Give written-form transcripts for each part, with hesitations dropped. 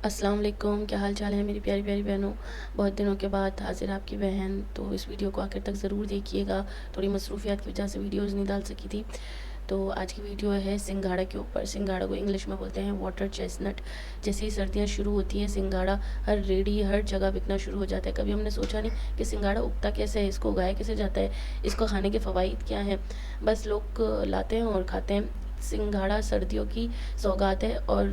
अस्सलाम वालेकुम, क्या हाल चाल है मेरी प्यारी प्यारी बहनों। बहुत दिनों के बाद हाजिर आपकी बहन। तो इस वीडियो को आखिर तक ज़रूर देखिएगा। थोड़ी मसरूफियात की वजह से वीडियोज़ नहीं डाल सकी थी। तो आज की वीडियो है सिंघाड़ा के ऊपर। सिंघाड़ा को इंग्लिश में बोलते हैं वाटर चेस्टनट। जैसे ही सर्दियाँ शुरू होती हैं, सिंघाड़ा हर रेडी हर जगह बिकना शुरू हो जाता है। कभी हमने सोचा नहीं कि सिंघाड़ा उगता कैसे है, इसको उगाया कैसे जाता है, इसको खाने के फ़वाइद क्या हैं। बस लोग लाते हैं और खाते हैं। सिंघाड़ा सर्दियों की सौगात है और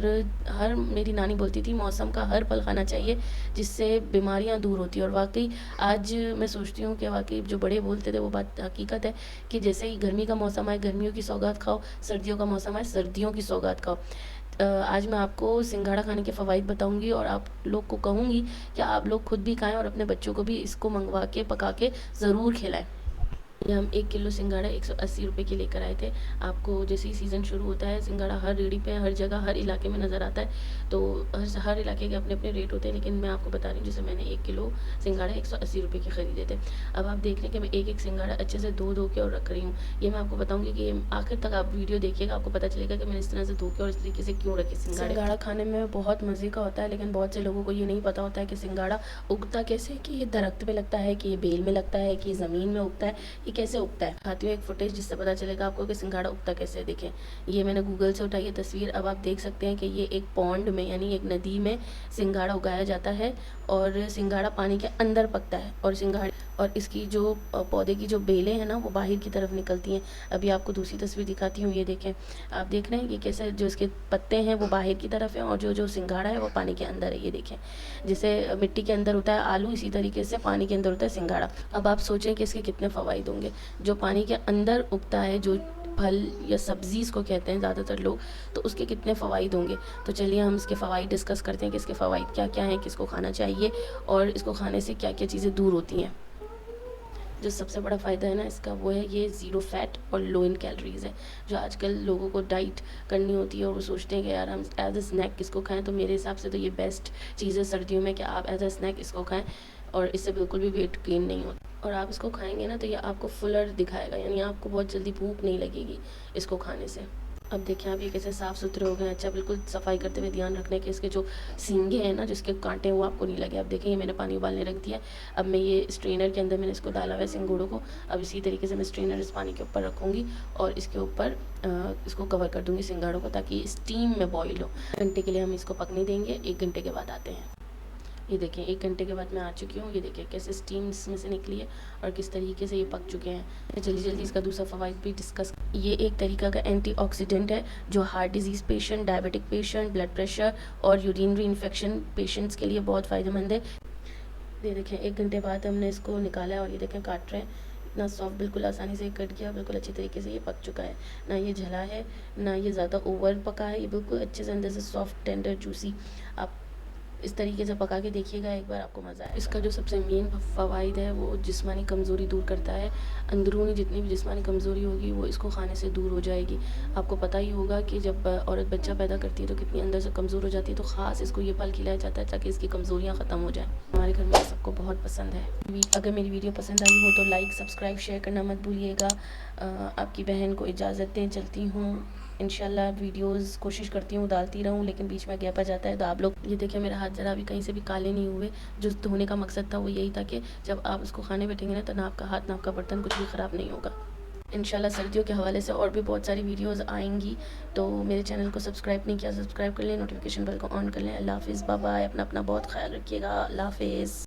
हर मेरी नानी बोलती थी मौसम का हर फल खाना चाहिए, जिससे बीमारियां दूर होती हैं। और वाकई आज मैं सोचती हूँ कि वाकई जो बड़े बोलते थे वो बात हकीकत है कि जैसे ही गर्मी का मौसम आए गर्मियों की सौगात खाओ, सर्दियों का मौसम आए सर्दियों की सौगात खाओ। आज मैं आपको सिंघाड़ा खाने के फ़वाइद बताऊंगी और आप लोग को कहूँगी कि आप लोग खुद भी खाएं और अपने बच्चों को भी इसको मंगवा के पका के ज़रूर खिलाएं। ये हम 1 किलो सिंघाड़ा 180 रुपये की लेकर आए थे। आपको जैसे ही सीज़न शुरू होता है सिंघाड़ा हर रेहड़ी पे हर जगह हर इलाके में नज़र आता है। तो हर इलाके के अपने अपने रेट होते हैं, लेकिन मैं आपको बता रही हूँ जैसे मैंने 1 किलो सिंघाड़ा 180 रुपये के ख़रीदे थे। अब आप देख रहे हैं कि मैं एक एक सिंघाड़ा अच्छे से धो के और रख रही हूँ। ये मैं आपको बताऊँगी कि आखिर तक आप वीडियो देखिएगा, आपको पता चलेगा कि मैंने इस तरह से धो के और इस तरीके से क्यों रखे सिंघाड़े। सिंघाड़ा खाने में बहुत मज़े का होता है, लेकिन बहुत से लोगों को ये नहीं पता होता है कि सिंघाड़ा उगता कैसे, कि ये दरख्त पे लगता है, कि ये बेल में लगता है, कि ये ज़मीन में उगता है, ये कैसे उगता है। दिखाती हूँ एक फुटेज जिससे पता चलेगा आपको कि सिंघाड़ा उगता कैसे है। देखें, ये मैंने गूगल से उठाई है तस्वीर। अब आप देख सकते हैं कि ये एक पॉन्ड में यानी एक नदी में सिंघाड़ा उगाया जाता है और सिंघाड़ा पानी के अंदर पकता है और इसकी जो पौधे की जो बेलें हैं ना वो बाहर की तरफ निकलती हैं। अभी आपको दूसरी तस्वीर दिखाती हूँ। ये देखें, आप देख रहे हैं कि कैसे जो इसके पत्ते हैं वो बाहर की तरफ हैं और जो जो सिंघाड़ा है वो पानी के अंदर है। ये देखें, जैसे मिट्टी के अंदर होता है आलू, इसी तरीके से पानी के अंदर होता है सिंघाड़ा। अब आप सोचें कि इसके कितने फ़वाइद होंगे। जो पानी के अंदर उगता है, जो फल या सब्ज़ी इसको कहते हैं ज़्यादातर लोग, तो उसके कितने फ़वाइद होंगे। तो चलिए हम इसके फ़वाइद डिस्कस करते हैं कि इसके फ़वाइद क्या क्या हैं, किसको खाना चाहिए और इसको खाने से क्या क्या चीज़ें दूर होती हैं। जो सबसे बड़ा फ़ायदा है ना इसका वो है ये ज़ीरो फैट और लो इन कैलोरीज़ है। जो आजकल लोगों को डाइट करनी होती है और वो सोचते हैं कि यार हम एज अ स्नैक किसको खाएं, तो मेरे हिसाब से तो ये बेस्ट चीज़ है सर्दियों में कि आप एज अ स्नैक इसको खाएं और इससे बिल्कुल भी वेट गेन नहीं होता। और आप इसको खाएंगे ना तो ये आपको फुलर दिखाएगा, यानी आपको बहुत जल्दी भूख नहीं लगेगी इसको खाने से। अब देखें आप ये कैसे साफ़ सुथरे हो गए। अच्छा, बिल्कुल सफाई करते हुए ध्यान रखने के इसके जो सींगे हैं ना, जिसके कांटे हैं वो आपको नहीं लगे। अब देखें ये मैंने पानी उबालने रख दिया। अब मैं ये स्ट्रेनर के अंदर मैंने इसको डाला हुआ है सिंगोड़ों को। अब इसी तरीके से मैं स्ट्रेनर इस पानी के ऊपर रखूँगी और इसके ऊपर इसको कवर कर दूँगी सिंगाड़ों को, ताकि स्टीम में बॉईल हो। घंटे के लिए हम इसको पकने देंगे। 1 घंटे के बाद आते हैं। ये देखें 1 घंटे के बाद मैं आ चुकी हूँ। ये देखें कैसे स्टीम इसमें से निकली है और किस तरीके से ये पक चुके हैं। जल्दी जल्दी इसका दूसरा फ़वाइद भी डिस्कस। ये एक तरीका का एंटीऑक्सीडेंट है जो heart disease patient, diabetic patient, blood pressure और यूरिनरी इन्फेक्शन पेशेंट्स के लिए बहुत फ़ायदेमंद है। ये देखें 1 घंटे बाद हमने इसको निकाला है और ये देखें काट रहे हैं। इतना सॉफ्ट, बिल्कुल आसानी से कट गया, बिल्कुल अच्छी तरीके से ये पक चुका है। ना ये जला है ना ये ज़्यादा ओवर पका है, ये बिल्कुल अच्छे से अंदर से सॉफ्ट टेंडर जूसी। आप इस तरीके से पका के देखिएगा एक बार, आपको मज़ा आएगा। इसका जो सबसे मेन फ़वाइद है वो जिस्मानी कमज़ोरी दूर करता है। अंदरूनी जितनी भी जिस्मानी कमज़ोरी होगी वो इसको खाने से दूर हो जाएगी। आपको पता ही होगा कि जब औरत बच्चा पैदा करती है तो कितनी अंदर से कमज़ोर हो जाती है, तो ख़ास इसको ये फल खिलाया जाता है ताकि इसकी कमज़ोरियाँ ख़त्म हो जाएँ। हमारे घर में सबको बहुत पसंद है। अगर मेरी वीडियो पसंद आई हो तो लाइक सब्सक्राइब शेयर करना मत भूलिएगा। आपकी बहन को इजाज़त दें, चलती हूँ। इंशाल्लाह वीडियोस कोशिश करती हूँ डालती रहूँ, लेकिन बीच में गैप आ जाता है। तो आप लोग ये देखिए मेरे हाथ ज़रा भी कहीं से भी काले नहीं हुए। जो धोने का मकसद था वो यही था कि जब आप उसको खाने बैठेंगे ना तो ना आपका हाथ ना आपका बर्तन कुछ भी ख़राब नहीं होगा। इंशाल्लाह सर्दियों के हवाले से और भी बहुत सारी वीडियोस आएंगी। तो मेरे चैनल को सब्सक्राइब नहीं किया, सब्सक्राइब कर लें, नोटिफिकेशन बेल को ऑन कर लें। अल्लाह हाफ़िज़, बाय बाय। अपना बहुत ख्याल रखिएगा। अल्लाह हाफ़िज़।